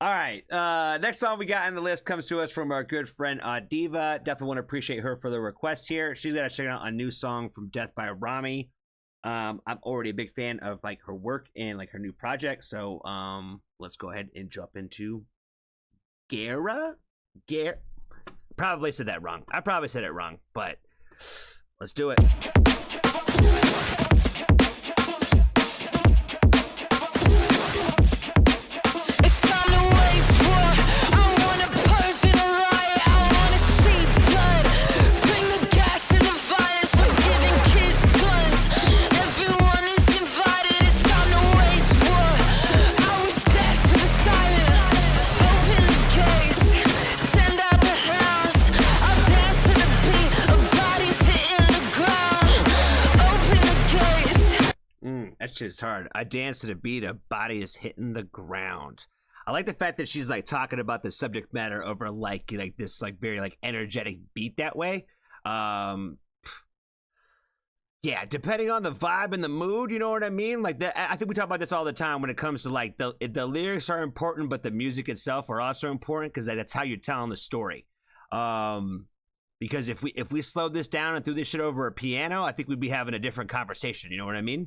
All right. Next song we got on the list comes to us from our good friend Diva. Definitely want to appreciate her for the request here. She's got to check out a new song from DeathbyRomy. I'm already a big fan of like her work and like her new project. So let's go ahead and jump into Guerra. Probably said that wrong. I probably said it wrong, but let's do it. That shit's hard. I dance to the beat, a body is hitting the ground. I like the fact that she's like talking about the subject matter over like this like very like energetic beat that way. Yeah, depending on the vibe and the mood, you know what I mean? Like that, I think we talk about this all the time when it comes to like the lyrics are important, but the music itself are also important because that's how you're telling the story. Because if we slowed this down and threw this shit over a piano, I think we'd be having a different conversation. You know what I mean?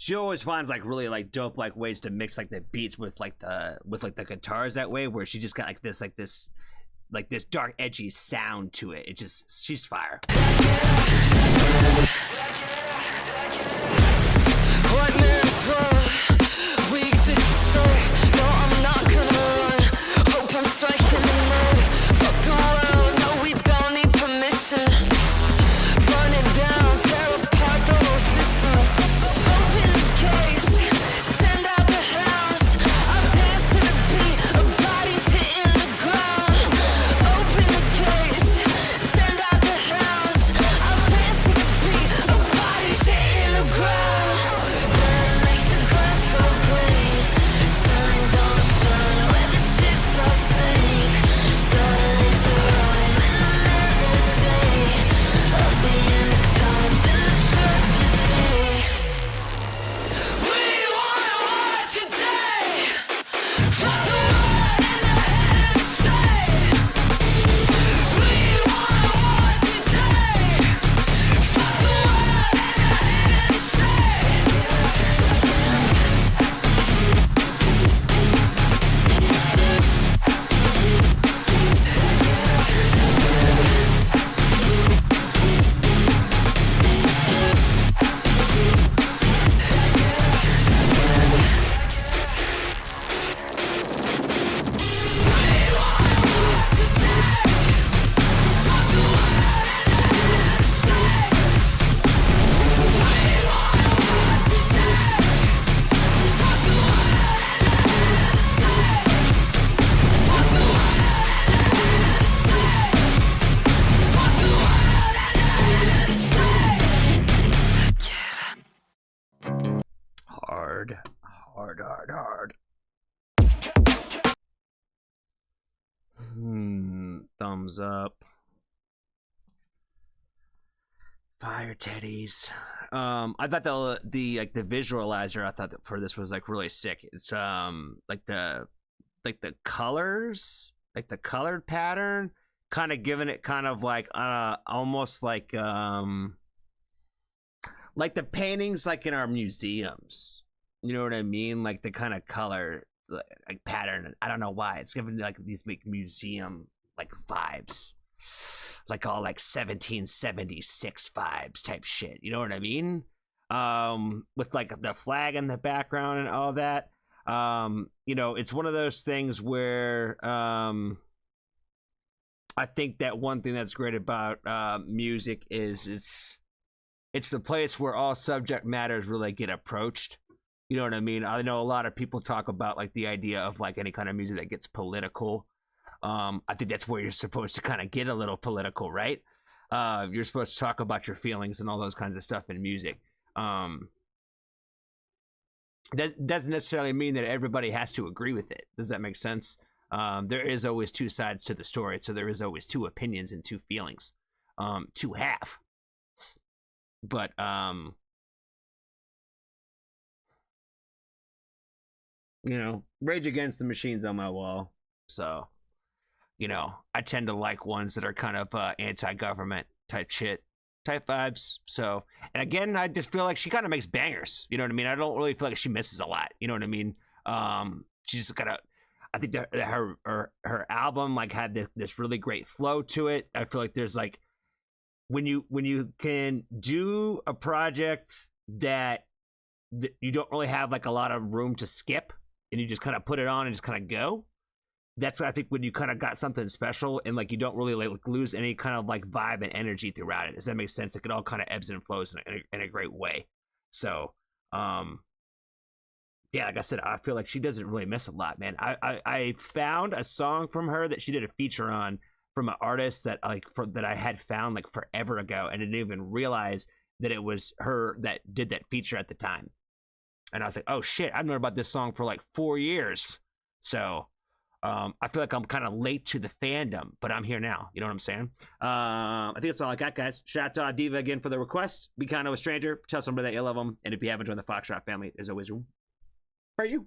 She always finds like really like dope like ways to mix like the beats with like the guitars that way, where she just got like this dark edgy sound to it. It just, she's fire. Hard. Thumbs up. Fire teddies. I thought the visualizer I thought that for this was like really sick. It's like the colors, like the colored pattern, kind of giving it kind of like almost like the paintings like in our museums. You know what I mean? Like the kind of color like pattern. I don't know why. It's giving like these big museum like vibes. like all like 1776 vibes type shit. You know what I mean? With like the flag in the background and all that. You know, it's one of those things where I think that one thing that's great about music is it's the place where all subject matters really get approached. You know what I mean? I know a lot of people talk about like the idea of like any kind of music that gets political. I think that's where you're supposed to kind of get a little political, right? You're supposed to talk about your feelings and all those kinds of stuff in music. That doesn't necessarily mean that everybody has to agree with it. Does that make sense? There is always two sides to the story, so there is always two opinions and two feelings to have. But you know, Rage Against the Machine's on my wall, so you know, I tend to like ones that are kind of anti-government type shit, type vibes. So, and again, I just feel like she kind of makes bangers. You know what I mean? I don't really feel like she misses a lot. You know what I mean? She's got a, I think that her album like had this really great flow to it. I feel like there's like when you can do a project that you don't really have like a lot of room to skip, and you just kind of put it on and just kind of go. That's, I think, when you kind of got something special and like you don't really like lose any kind of like vibe and energy throughout it. Does that make sense? Like it all kind of ebbs and flows in a great way. So, yeah, like I said, I feel like she doesn't really miss a lot, man. I found a song from her that she did a feature on from an artist that that I had found like forever ago, and I didn't even realize that it was her that did that feature at the time. And I was like, oh shit, I've known about this song for like 4 years. So I feel like I'm kind of late to the fandom, but I'm here now. You know what I'm saying? I think that's all I got, guys. Shout out to Diva again for the request. Be kind of a stranger. Tell somebody that you love them. And if you haven't joined the Foxtrot family, there's always room for you.